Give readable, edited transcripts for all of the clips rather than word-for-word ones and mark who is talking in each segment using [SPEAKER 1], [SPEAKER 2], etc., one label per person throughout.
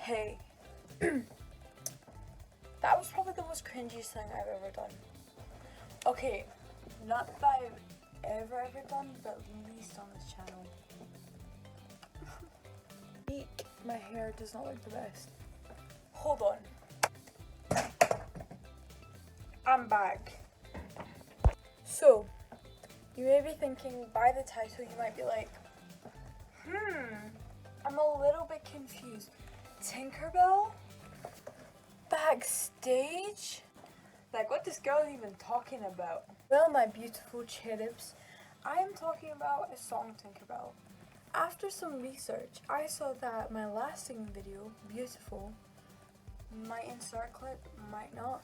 [SPEAKER 1] Hey, that was probably the most cringiest thing I've ever done. Okay, not that I've ever done, but at least on this channel. My hair does not look the best. Hold on. I'm back. So, you may be thinking by the title you might be like, I'm a little bit confused. Tinkerbell? Backstage? Like, what this girl even talking about? Well, my beautiful cherubs, I am talking about a song Tinkerbell. After some research, I saw that my last singing video, Beautiful, might insert clip, might not,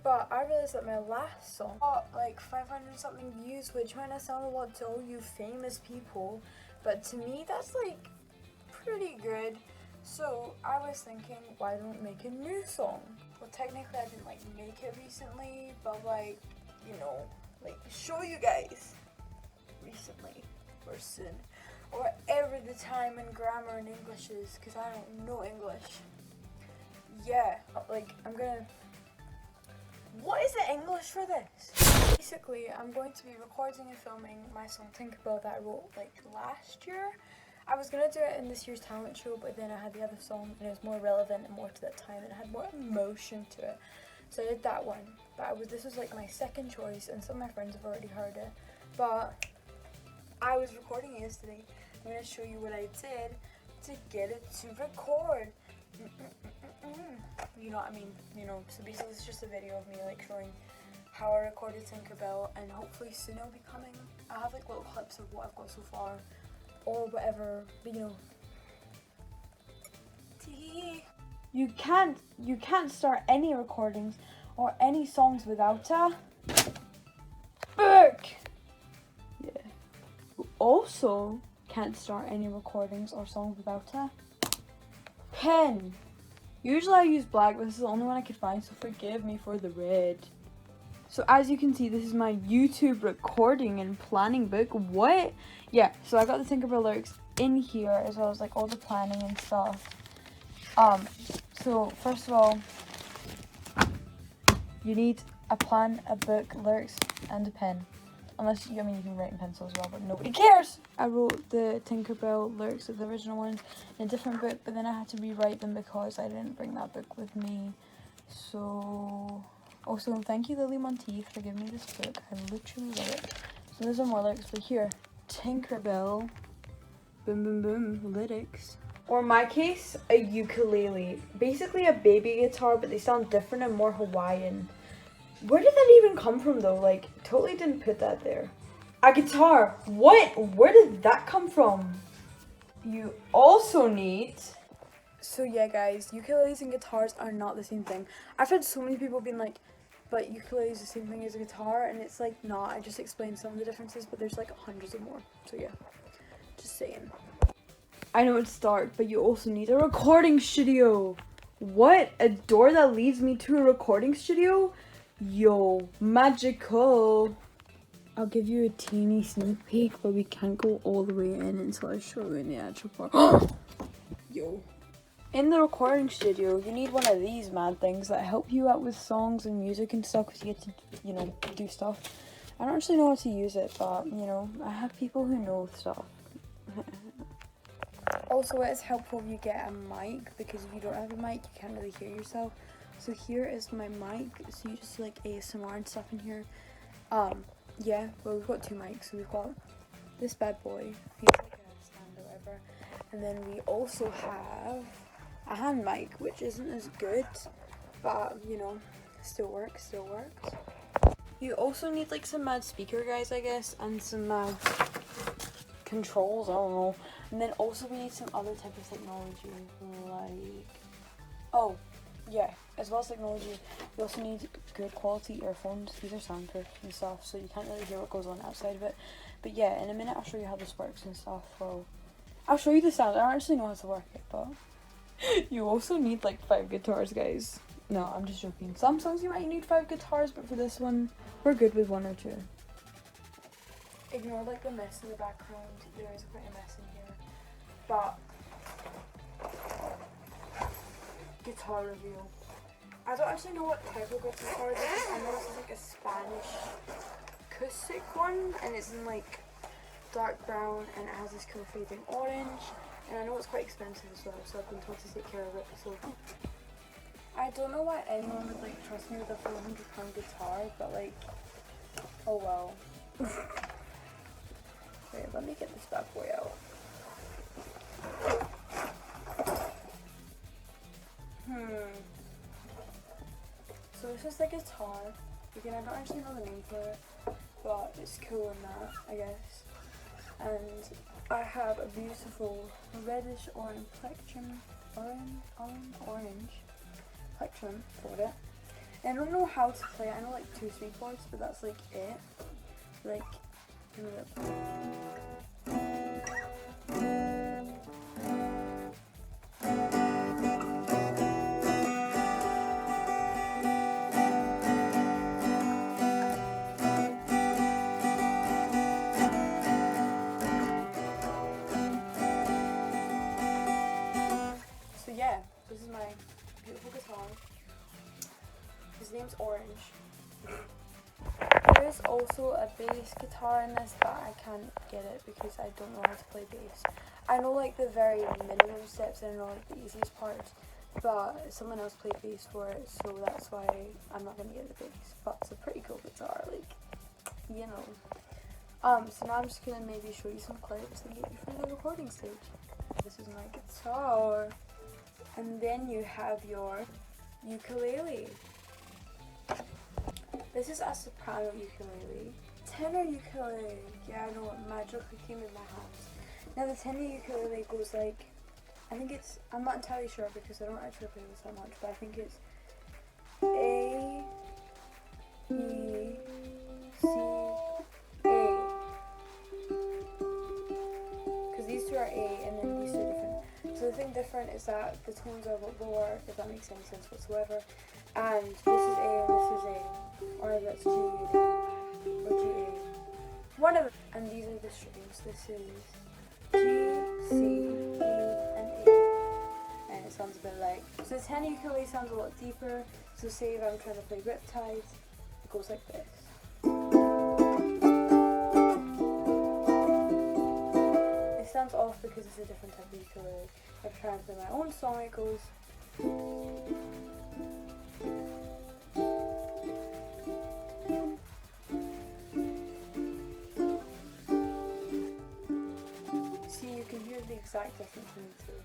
[SPEAKER 1] but I realized that my last song got like 500 something views, which might not sound a lot to all you famous people, but to me that's like pretty good. So I was thinking, why don't make a new song? Well, technically I didn't like make it recently, but like, you know, like show you guys recently or soon, or whatever the time in grammar and English is, because I don't know English. Yeah, like I'm gonna, what is the English for this? Basically, I'm going to be recording and filming my song Tinkerbell that I wrote like last year. I was gonna do it in this year's talent show, but then I had the other song and it was more relevant and more to that time and it had more emotion to it. So I did that one. But this was like my second choice and some of my friends have already heard it. But I was recording it yesterday. I'm gonna show you what I did to get it to record. You know what I mean? You know, so basically it's just a video of me like showing how I recorded Tinkerbell, and hopefully soon it'll be coming. I have like little clips of what I've got so far. Or whatever, but you know. You can't start any recordings or any songs without a book. Yeah. You also can't start any recordings or songs without a pen. Usually I use black, but this is the only one I could find, so forgive me for the red. So as you can see, this is my YouTube recording and planning book. What? Yeah, so I got the Tinkerbell lyrics in here, as well as like all the planning and stuff. So first of all, you need a plan, a book, lyrics, and a pen. Unless, I mean, you can write in pencil as well, but nobody cares. I wrote the Tinkerbell lyrics of the original one in a different book, but then I had to rewrite them because I didn't bring that book with me. So... Also, thank you Lily Monteith for giving me this book. I literally love it. So there's some more lyrics, but here, Tinkerbell, boom boom boom, lyrics. Or in my case, a ukulele. Basically a baby guitar, but they sound different and more Hawaiian. Where did that even come from though? Like, totally didn't put that there. A guitar, what? Where did that come from? You also need... So yeah guys, ukuleles and guitars are not the same thing. I've had so many people being like, but ukulele is the same thing as a guitar, and it's like not. I just explained some of the differences, but there's like hundreds of more. So yeah, just saying. I know it's dark, but you also need a recording studio. What? A door that leads me to a recording studio? Yo, magical. I'll give you a teeny sneak peek, but we can't go all the way in until I show you in the actual part. Yo. In the recording studio, you need one of these mad things that help you out with songs and music and stuff, because you get to, you know, do stuff. I don't actually know how to use it, but, you know, I have people who know stuff. Also, it's helpful if you get a mic, because if you don't have a mic, you can't really hear yourself. So here is my mic, so you just see like ASMR and stuff in here. Yeah, well, we've got two mics. So we've got this bad boy, he's like a stand or whatever, and then we also have a hand mic, which isn't as good, but you know, still works. You also need like some mad speaker guys, I guess, and some mad controls, I don't know. And then also we need some other type of technology, like, oh yeah, as well as technology, we also need good quality earphones. These are soundproof and stuff, so you can't really hear what goes on outside of it. But yeah, in a minute I'll show you how this works and stuff. Well, I'll show you the sound. I don't actually know how to work it, but you also need like 5 guitars, guys. No, I'm just joking. Some songs you might need 5 guitars, but for this one, we're good with 1 or 2. Ignore like the mess in the background. There is quite a mess in here. But guitar reveal. I don't actually know what type of guitar this is. I know this is like a Spanish acoustic one, and it's in like dark brown, and it has this cool fading orange, and I know it's quite expensive as well, so I've been told to take care of it. So I don't know why anyone would like trust me with a £400 guitar, but like, oh well. Wait, let me get this bad boy out. So this is the guitar. Again, I don't actually know the name for it, but it's cool in that, I guess. And I have a beautiful reddish orange plectrum, orange plectrum for it. And I don't know how to play it. I know like 2 3 chords, but that's like it. Like, you know, so yeah, this is my beautiful guitar. His name's Orange. There is also a bass guitar in this, but I can't get it because I don't know how to play bass. I know like the very minimum steps, and I know like the easiest parts, but someone else played bass for it, so that's why I'm not gonna get the bass. But it's a pretty cool guitar, like, you know. So now I'm just gonna maybe show you some clips and get you for the recording stage. This is my guitar, and then you have your ukulele. This is a soprano ukulele. Tenor ukulele. Yeah, I know what magically came in my hands. Now the tenor ukulele goes like, I think it's, I'm not entirely sure because I don't actually play this that much, but I think it's A, B, C, A. Because these two are A and then these two are different. So the thing different is that the tones are a lot lower, if that makes any sense whatsoever. And this is A and this is A. Or that's G and A. Or G, A. One of them. And these are the strings. This is G, C, E, and A. And it sounds a bit like, so the tenor ukulele sounds a lot deeper. So say if I'm trying to play Riptide, it goes like this. It sounds off because it's a different type of ukulele. If I try and play my own song, it goes. Exact difference between the two,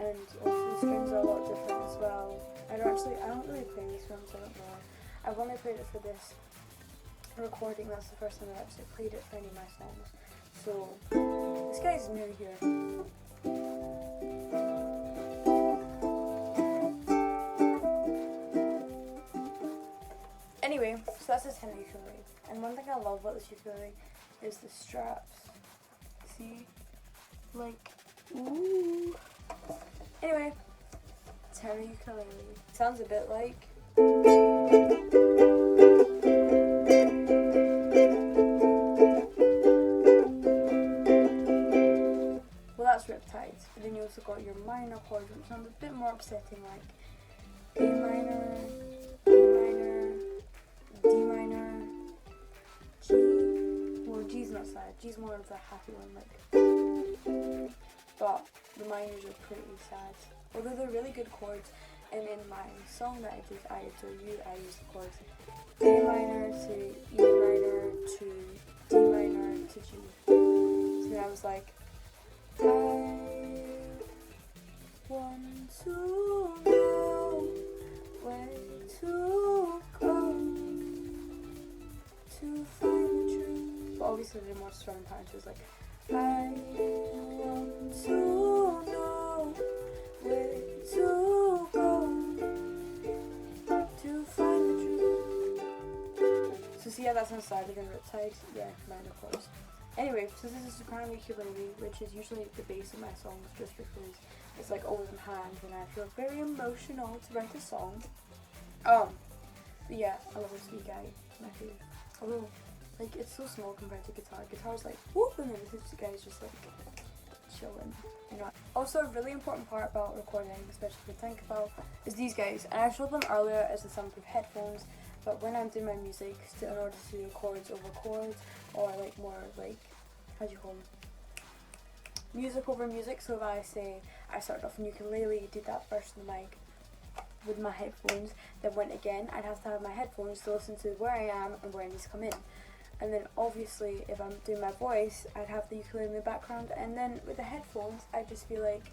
[SPEAKER 1] and also the strings are a lot different as well. I don't really play these ones, I don't know. I've only played it for this recording. That's the first time I've actually played it for any of my songs. So this guy's new here. Anyway, so that's the tenor ukulele. And one thing I love about this ukulele is the straps. See? Like, ooh. Anyway, tenor ukulele. Sounds a bit like. Well, that's Riptide. But then you also got your minor chords, which sounds a bit more upsetting, like A minor, A minor, D minor, G. Well, G's not sad. G's more of the happy one, like. But the minors are pretty sad. Although they're really good chords, and in my song that I did, I Adore You, I used the chords A minor to E minor to D minor to G. So then I was like, I want to know where to go to find the truth. But obviously the more strong part was like, I want to know where to go to find the truth. So see how that sounds sadder than Riptide? Yeah, minor chords. Anyway, so this is soprano ukulele, which is usually the base of my songs just because it's like always in hand and I feel very emotional to write a song. But yeah, I love this wee guy. It's my favourite. Although, like, it's so small compared to guitar. Guitar's like, whoop, and then this guy's just like, chilling. You know. Also, a really important part about recording, especially for Tinkerbell, is these guys. And I showed them earlier as the soundproof headphones, but when I'm doing my music, in order to do chords over chords, or like more like, how do you call them? Music over music. So if I say I started off on ukulele, did that first in the mic with my headphones, then went again, I'd have to have my headphones to listen to where I am and where I need to come in. And then obviously if I'm doing my voice, I'd have the ukulele in the background, and then with the headphones I'd just be like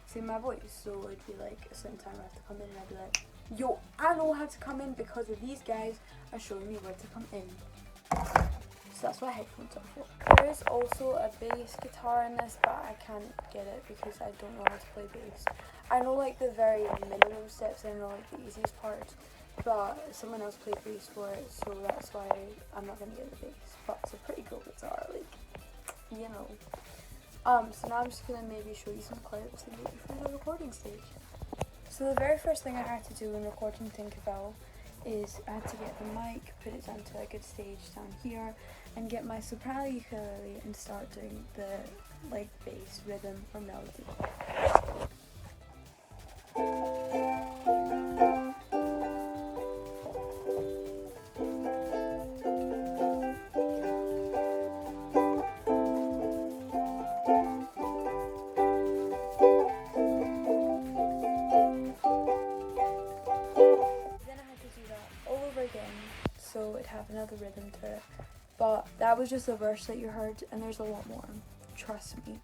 [SPEAKER 1] sing my voice. So it'd be like a certain time I have to come in and I'd be like, yo, I know how to come in because of these guys are showing me where to come in. So that's what headphones are for. There is also a bass guitar in this, but I can't get it because I don't know how to play bass. I know like the very minimum steps, I know like the easiest parts, but someone else played bass for it, so that's why I'm not gonna get the bass. But it's a pretty cool guitar, like, you know. So now I'm just gonna maybe show you some clips and get you through the recording stage. So the very first thing I had to do when recording Tinkerbell is I had to get the mic, put it down to a good stage down here, and get my soprano ukulele and start doing the like bass, rhythm, or melody. So it'd have another rhythm to it, but that was just the verse that you heard, and there's a lot more, trust me.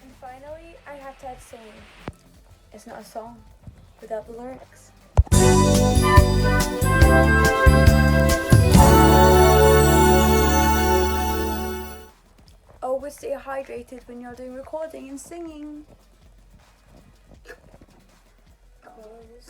[SPEAKER 1] And finally I have to add singing. It's not a song without the lyrics. Always stay hydrated when you're doing recording and singing. 'Cause